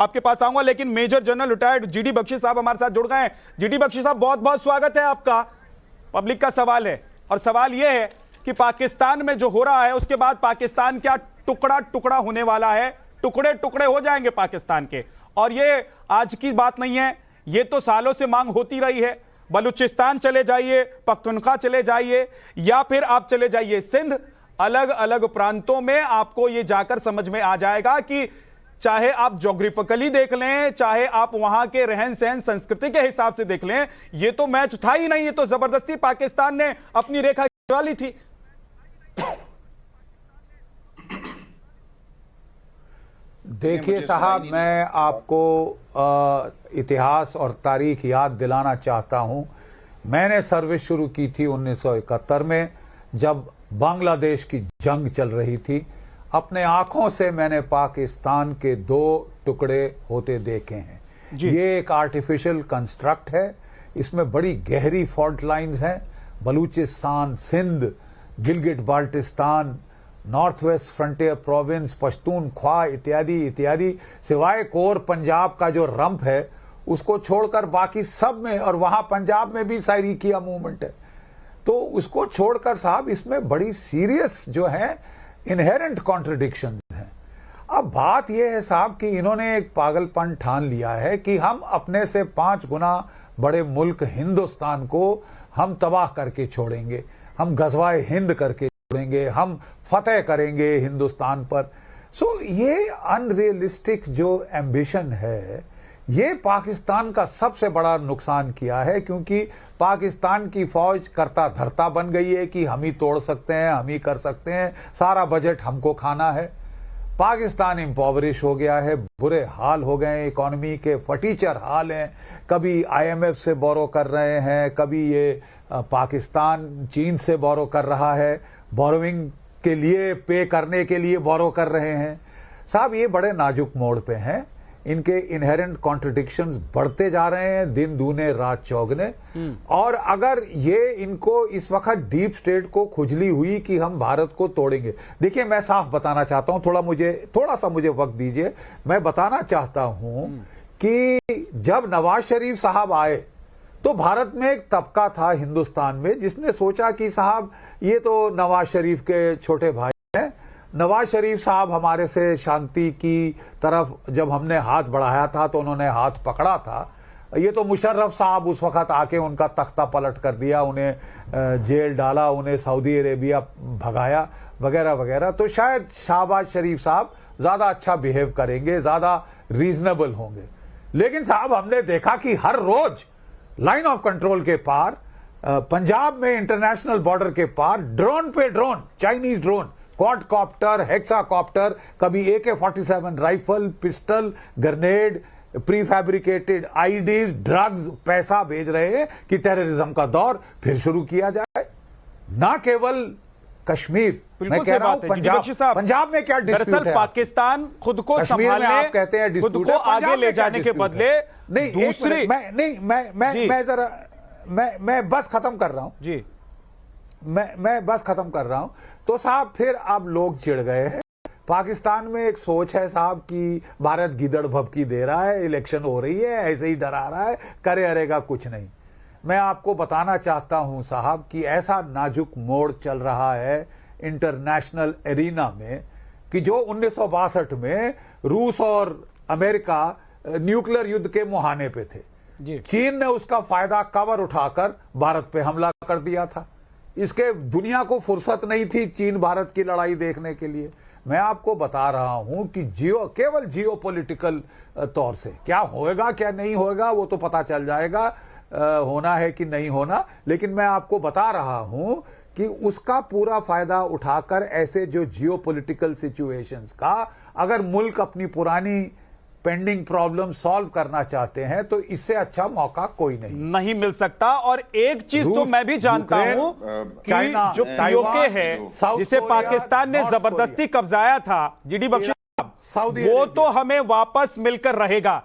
आपके पास आऊंगा, लेकिन major general retired GD Bakshi साहब हमारे साथ जुड़ गए हैं। जीडी बख्शी साहब, बहुत बहुत स्वागत है आपका। पब्लिक का सवाल है, और सवाल यह है कि पाकिस्तान में जो हो रहा है उसके बाद पाकिस्तान क्या टुकड़ा टुकड़ा होने वाला है, टुकड़े टुकड़े हो जाएंगे पाकिस्तान के। और ये आज की बात नहीं है, ये तो सालों से मांग होती रही है। बलूचिस्तान चले जाइए, पख्तूनख्वा चले जाइए, या फिर आप चले जाइए सिंध, अलग अलग प्रांतों में आपको ये जाकर समझ में आ जाएगा कि चाहे आप ज्योग्राफिकली देख लें, चाहे आप वहां के रहन सहन संस्कृति के हिसाब से देख लें, ये तो मैच था ही नहीं। ये तो जबरदस्ती पाकिस्तान ने अपनी रेखा खिंचवा ली थी। देखिए साहब, मैं आपको इतिहास और तारीख याद दिलाना चाहता हूं। मैंने सर्विस शुरू की थी 1971 में, जब बांग्लादेश की जंग चल रही थी। अपने आंखों से मैंने पाकिस्तान के 2 टुकड़े होते देखे हैं। ये एक आर्टिफिशियल कंस्ट्रक्ट है, इसमें बड़ी गहरी फॉल्ट लाइंस हैं। Balochistan, Sindh, Gilgit Baltistan, north west frontier province, Pashtunkhwa इत्यादि इत्यादि, सिवाय कोर पंजाब का जो रंप है उसको छोड़कर बाकी सब में, और वहां पंजाब में भी साइरिकिया मूवमेंट है, तो उसको छोड़कर साहब इसमें बड़ी सीरियस जो है इनहेरेंट कॉन्ट्रडिक्शन है। अब बात यह है साहब कि इन्होंने एक पागलपन ठान लिया है कि हम अपने से 5 गुना बड़े मुल्क हिंदुस्तान को हम तबाह करके छोड़ेंगे, हम गजवाए हिंद करके छोड़ेंगे, हम फतेह करेंगे हिंदुस्तान पर। सो ये अनरियलिस्टिक जो एम्बिशन है, ये पाकिस्तान का सबसे बड़ा नुकसान किया है, क्योंकि पाकिस्तान की फौज करता धरता बन गई है कि हम ही तोड़ सकते हैं, हम ही कर सकते हैं, सारा बजट हमको खाना है। पाकिस्तान इम्पॉवरिश हो गया है, बुरे हाल हो गए, इकोनॉमी के फटीचर हाल हैं। कभी IMF से बोरो कर रहे हैं, कभी ये पाकिस्तान चीन से बोरो कर रहा है, बोरोइंग के लिए पे करने के लिए बोरो कर रहे हैं। साहब ये बड़े नाजुक मोड़ पे हैं, इनके इनहेरेंट कॉन्ट्रडिक्शंस बढ़ते जा रहे हैं दिन दूने रात चौगने। और अगर ये इनको इस वक्त डीप स्टेट को खुजली हुई कि हम भारत को तोड़ेंगे, देखिए मैं साफ बताना चाहता हूं, थोड़ा सा मुझे वक्त दीजिए। मैं बताना चाहता हूं कि जब नवाज शरीफ साहब आए तो भारत में एक तबका था हिंदुस्तान में जिसने सोचा कि साहब ये तो नवाज शरीफ के छोटे भाई हैं, नवाज शरीफ साहब हमारे से शांति की तरफ जब हमने हाथ बढ़ाया था तो उन्होंने हाथ पकड़ा था। ये तो मुशर्रफ साहब उस वक्त आके उनका तख्ता पलट कर दिया, उन्हें जेल डाला, उन्हें सऊदी अरेबिया भगाया वगैरह वगैरह। तो शायद शहबाज शरीफ साहब ज्यादा अच्छा बिहेव करेंगे, ज्यादा रीजनेबल होंगे। लेकिन साहब हमने देखा कि हर रोज लाइन ऑफ कंट्रोल के पार, पंजाब में इंटरनेशनल बॉर्डर के पार, ड्रोन पे drone, Chinese drone, quadcopter, hexacopter, कभी AK-47 rifle, pistol, grenade, prefabricated IDs, drugs, पैसा भेज रहे हैं कि टेररिज्म का दौर फिर शुरू किया जाए। ना केवल कश्मीर, मैं कह रहा हूं पंजाब में क्या डिस्प्यूट है? पाकिस्तान खुद को संभालने, आप कहते हैं खुद को आगे ले जाने के बदले दूसरी, मैं बस खत्म कर रहा हूं जी, मैं बस खत्म कर रहा हूं। तो साहब फिर अब लोग चिढ़ गए हैं। पाकिस्तान में एक सोच है साहब कि भारत गिदड़ भभकी दे रहा है, इलेक्शन हो रही है, ऐसे ही डरा रहा है, करे अरेगा कुछ नहीं। मैं आपको बताना चाहता हूं साहब कि ऐसा नाजुक मोड़ चल रहा है इंटरनेशनल एरिना में कि जो 1962 में रूस और अमेरिका न्यूक्लियर युद्ध के मुहाने पे थे, चीन ने उसका फायदा कवर उठाकर भारत पे हमला कर दिया था। इसके दुनिया को फुर्सत नहीं थी चीन भारत की लड़ाई देखने के लिए। मैं आपको बता रहा हूं कि केवल जियोपॉलिटिकल तौर से क्या होएगा क्या नहीं होएगा वो तो पता चल जाएगा, होना है कि नहीं होना। लेकिन मैं आपको बता रहा हूं कि उसका पूरा फायदा उठाकर ऐसे जो जियोपॉलिटिकल सिचुएशंस का अगर मुल्क अपनी पुरानी पेंडिंग प्रॉब्लम सॉल्व करना चाहते हैं तो इससे अच्छा मौका कोई नहीं मिल सकता। और एक चीज तो मैं भी जानता हूं कि जो POK है जिसे पाकिस्तान ने जबरदस्ती कब्जाया था, जीडी बख्शी साहब, वो तो हमें वापस मिलकर रहेगा।